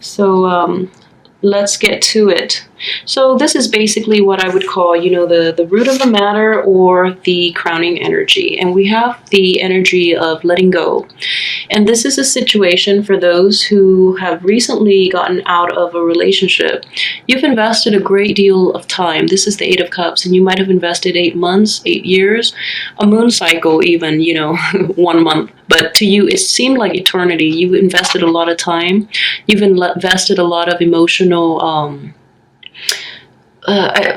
So let's get to it. So this is basically what I would call, the root of the matter or the crowning energy. And we have the energy of letting go. And this is a situation for those who have recently gotten out of a relationship. You've invested a great deal of time. This is the Eight of Cups, and you might have invested 8 months, 8 years, a moon cycle even, 1 month. But to you, it seemed like eternity. You invested a lot of time. You've invested a lot of uh,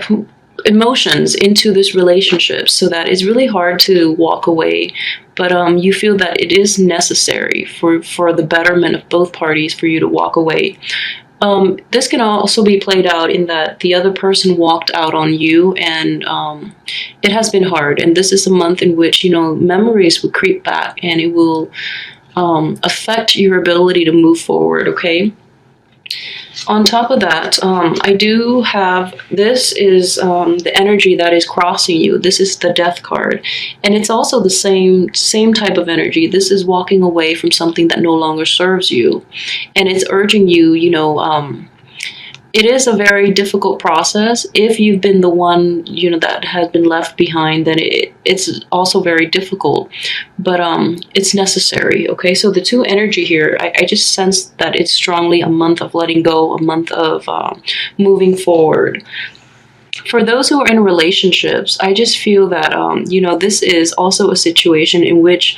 emotions into this relationship, so that it's really hard to walk away. But you feel that it is necessary for the betterment of both parties for you to walk away. This can also be played out in that the other person walked out on you, and it has been hard. And this is a month in which memories will creep back, and it will affect your ability to move forward. Okay. On top of that, I do have, this is the energy that is crossing you. This is the Death card. And it's also the same type of energy. This is walking away from something that no longer serves you. And it's urging you, it is a very difficult process. If you've been the one, that has been left behind, then it's also very difficult. But it's necessary, okay? So the two energy here, I just sense that it's strongly a month of letting go, a month of moving forward. For those who are in relationships, I just feel that, this is also a situation in which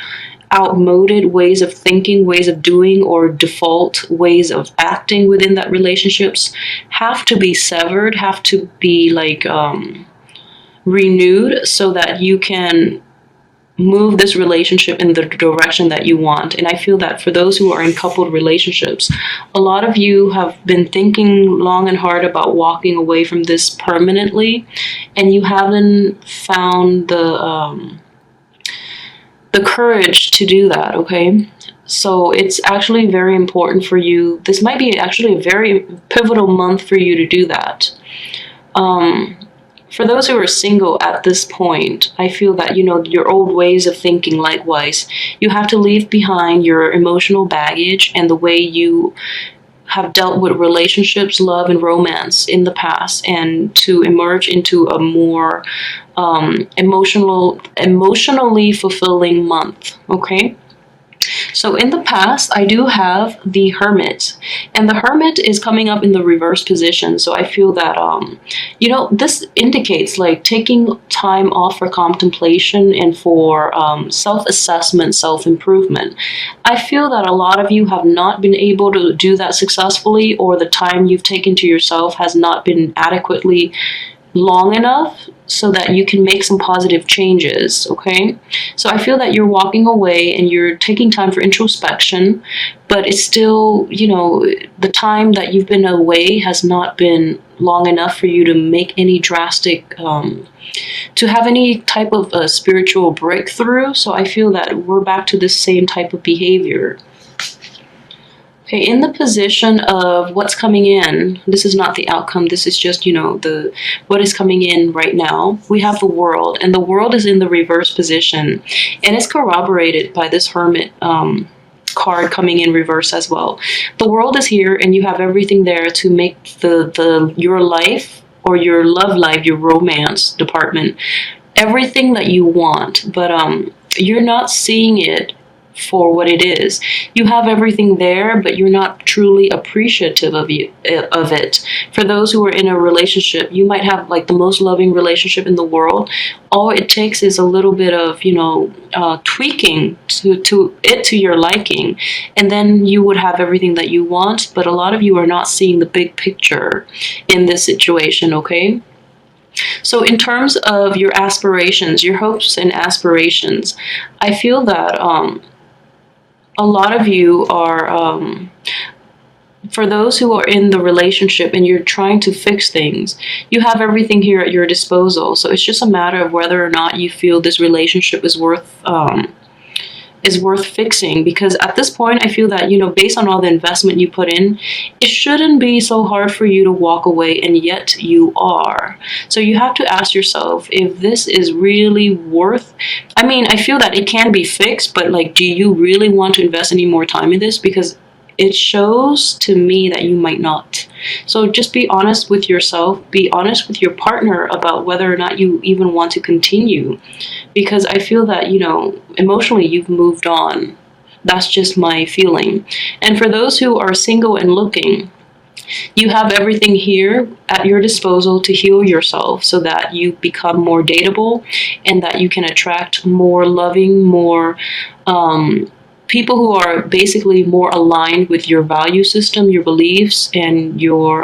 outmoded ways of thinking, ways of doing, or default ways of acting within that relationships have to be severed, have to be renewed, so that you can move this relationship in the direction that you want. And I feel that for those who are in coupled relationships, a lot of you have been thinking long and hard about walking away from this permanently, and you haven't found the courage to do that, okay? So it's actually very important for you. This might be actually a very pivotal month for you to do that. For those who are single at this point, I feel that, your old ways of thinking, likewise, you have to leave behind your emotional baggage and the way you have dealt with relationships, love, and romance in the past, and to emerge into a more emotionally fulfilling month, okay? So in the past, I do have the Hermit, and the Hermit is coming up in the reverse position. So I feel that, this indicates taking time off for contemplation and for self-assessment, self-improvement. I feel that a lot of you have not been able to do that successfully, or the time you've taken to yourself has not been adequately long enough so that you can make some positive changes, okay? So I feel that you're walking away and you're taking time for introspection, but it's still, the time that you've been away has not been long enough for you to make any drastic, to have any type of spiritual breakthrough. So I feel that we're back to this same type of behavior. Okay, in the position of what's coming in, this is not the outcome, this is just, what is coming in right now. We have the World, and the World is in the reverse position, and it's corroborated by this Hermit card coming in reverse as well. The World is here, and you have everything there to make your life, or your love life, your romance department, everything that you want, but you're not seeing it for what it is. You have everything there, but you're not truly appreciative of it. For those who are in a relationship, you might have the most loving relationship in the world. All it takes is a little bit of tweaking to your liking, and then you would have everything that you want. But a lot of you are not seeing the big picture in this situation, okay? So in terms of your aspirations, your hopes and aspirations, I feel that a lot of you are, for those who are in the relationship and you're trying to fix things, you have everything here at your disposal. So it's just a matter of whether or not you feel this relationship is worth fixing. Because at this point, I feel that, based on all the investment you put in, it shouldn't be so hard for you to walk away, and yet you are. So you have to ask yourself if this is really worth, I feel that it can be fixed, but do you really want to invest any more time in this? Because it shows to me that you might not. So just be honest with yourself, be honest with your partner about whether or not you even want to continue. Because I feel that, emotionally you've moved on. That's just my feeling. And for those who are single and looking, you have everything here at your disposal to heal yourself so that you become more dateable and that you can attract more loving, more people who are basically more aligned with your value system, your beliefs, and your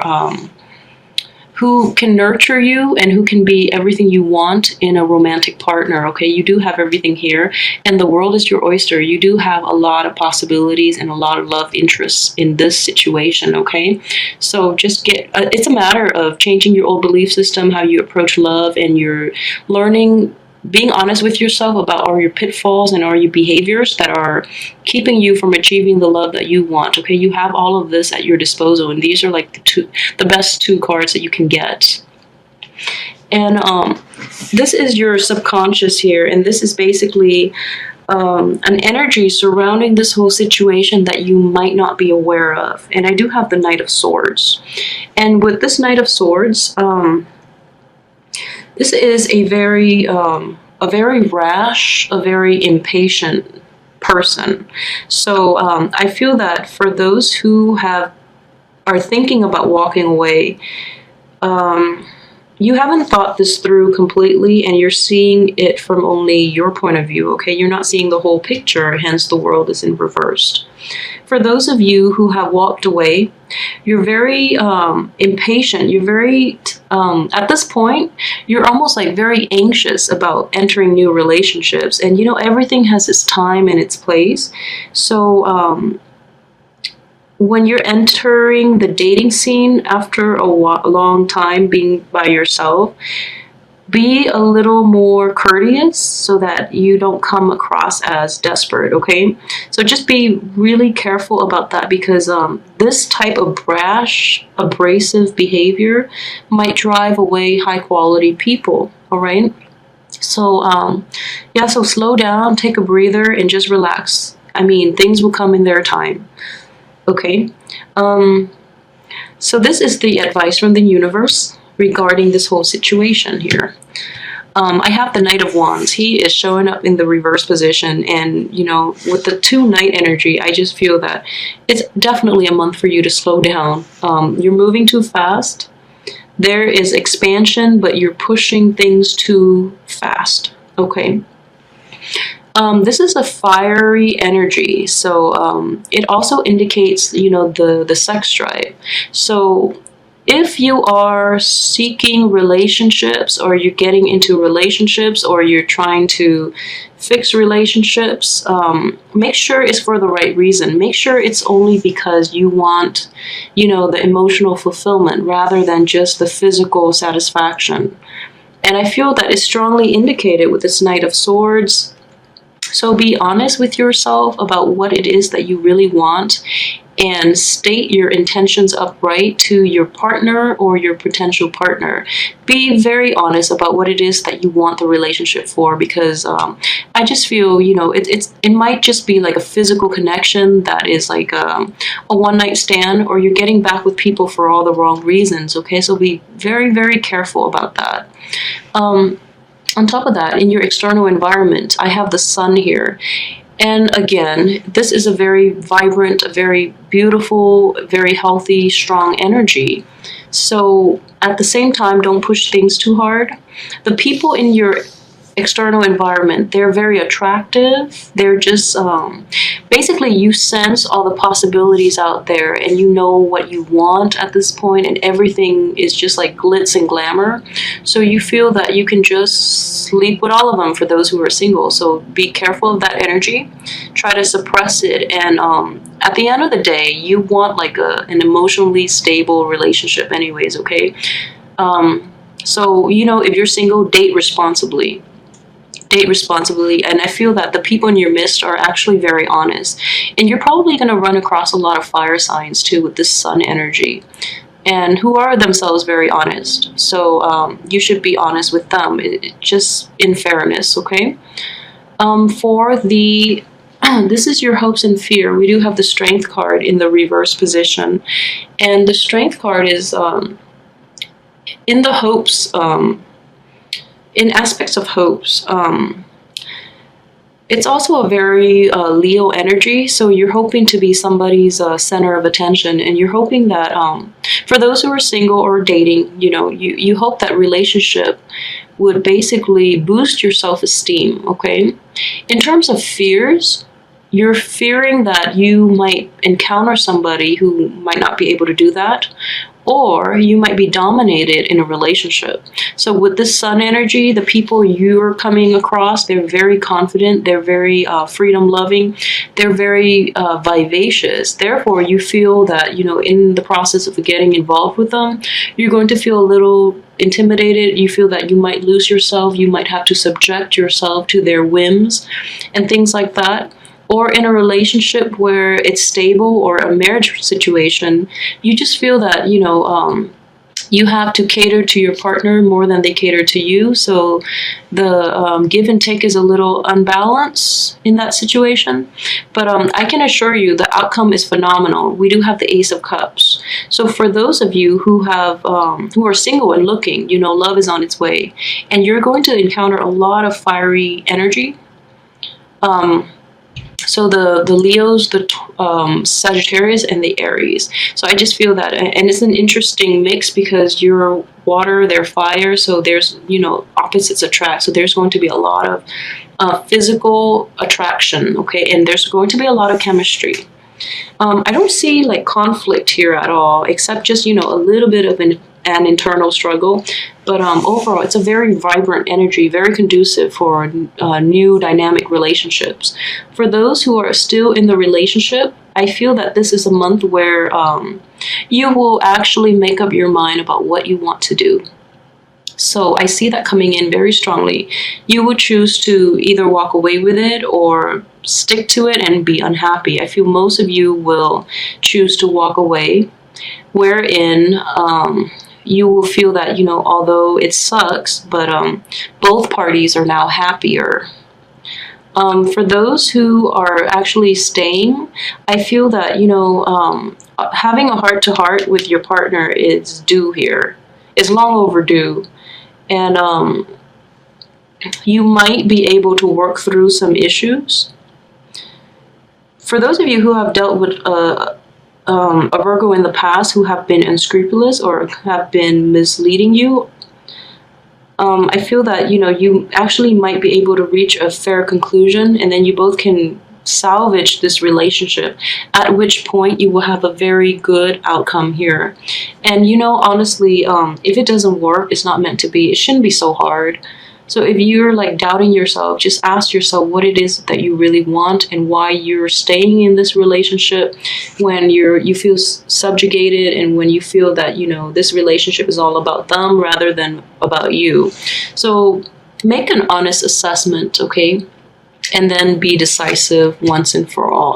who can nurture you and who can be everything you want in a romantic partner. Okay, you do have everything here, and the world is your oyster. You do have a lot of possibilities and a lot of love interests in this situation. Okay, so just it's a matter of changing your old belief system, how you approach love, and you're learning, being honest with yourself about all your pitfalls and all your behaviors that are keeping you from achieving the love that you want. Okay, you have all of this at your disposal, and these are like the best two cards that you can get. And this is your subconscious here, and this is basically an energy surrounding this whole situation that you might not be aware of. And I do have the Knight of Swords, and with this Knight of Swords, this is a very rash, a very impatient person. So I feel that for those who are thinking about walking away, you haven't thought this through completely, and you're seeing it from only your point of view. Okay, you're not seeing the whole picture. Hence, the world is in reversed. For those of you who have walked away, you're very impatient. You're very, at this point, you're almost like very anxious about entering new relationships. And, everything has its time and its place. So when you're entering the dating scene after a long time being by yourself, be a little more courteous so that you don't come across as desperate, okay? So just be really careful about that, because this type of brash, abrasive behavior might drive away high quality people, all right? So so slow down, take a breather, and just relax. I mean, things will come in their time, okay? So this is the advice from the universe regarding this whole situation here. I have the Knight of Wands. He is showing up in the reverse position, and with the 2 Knight energy, I just feel that it's definitely a month for you to slow down. You're moving too fast. There is expansion, but you're pushing things too fast, okay? This is a fiery energy, so it also indicates, the sex drive. So if you are seeking relationships, or you're getting into relationships, or you're trying to fix relationships, make sure it's for the right reason. Make sure it's only because you want, the emotional fulfillment rather than just the physical satisfaction. And I feel that it's strongly indicated with this Knight of Swords. So be honest with yourself about what it is that you really want, and state your intentions upright to your partner or your potential partner. Be very honest about what it is that you want the relationship for, because I just feel, it might just be like a physical connection that is like a one-night stand, or you're getting back with people for all the wrong reasons, okay? So be very, very careful about that. On top of that, in your external environment, I have the Sun here. And again, this is a very vibrant, very beautiful, very healthy, strong energy. So at the same time, don't push things too hard. The people in your external environment, they're very attractive. They're just basically, you sense all the possibilities out there, and you know what you want at this point, and everything is just like glitz and glamour. So you feel that you can just sleep with all of them, for those who are single. So be careful of that energy. Try to suppress it, and at the end of the day, you want like an emotionally stable relationship anyways, okay? So if you're single, date responsibly. And I feel that the people in your midst are actually very honest, and you're probably going to run across a lot of fire signs too with this Sun energy, and who are themselves very honest. So you should be honest with them, just in fairness, okay? For the This is your hopes and fear. We do have the Strength card in the reverse position. And the Strength card is in the hopes, in aspects of hopes. It's also a very Leo energy, so you're hoping to be somebody's center of attention, and you're hoping that for those who are single or dating, you hope that relationship would basically boost your self-esteem, okay? In terms of fears, you're fearing that you might encounter somebody who might not be able to do that, or you might be dominated in a relationship. So with this sun energy, the people you're coming across, they're very confident, they're very freedom loving, they're very vivacious. Therefore, you feel that, in the process of getting involved with them, you're going to feel a little intimidated. You feel that you might lose yourself, you might have to subject yourself to their whims and things like that. Or in a relationship where it's stable, or a marriage situation, you just feel that, you have to cater to your partner more than they cater to you. So the give and take is a little unbalanced in that situation. But I can assure you the outcome is phenomenal. We do have the Ace of Cups. So for those of you who are single and looking, love is on its way. And you're going to encounter a lot of fiery energy. So the Leos, the Sagittarius, and the Aries. So I just feel that, and it's an interesting mix because you're water, they're fire. So there's, opposites attract. So there's going to be a lot of physical attraction, okay? And there's going to be a lot of chemistry. I don't see like conflict here at all, except just, a little bit of an internal struggle. But overall, it's a very vibrant energy, very conducive for new dynamic relationships. For those who are still in the relationship, I feel that this is a month where you will actually make up your mind about what you want to do. So I see that coming in very strongly. You would choose to either walk away with it or stick to it and be unhappy. I feel most of you will choose to walk away, wherein you will feel that, although it sucks, but both parties are now happier. For those who are actually staying, I feel that, having a heart-to-heart with your partner is due here. It's long overdue. And you might be able to work through some issues. For those of you who have dealt with a Virgo in the past who have been unscrupulous or have been misleading you, I feel that, you actually might be able to reach a fair conclusion, and then you both can salvage this relationship, at which point you will have a very good outcome here. And honestly, if it doesn't work, it's not meant to be. It shouldn't be so hard. So if you're like doubting yourself, just ask yourself what it is that you really want and why you're staying in this relationship when you feel subjugated, and when you feel that, this relationship is all about them rather than about you. So make an honest assessment, okay? And then be decisive once and for all.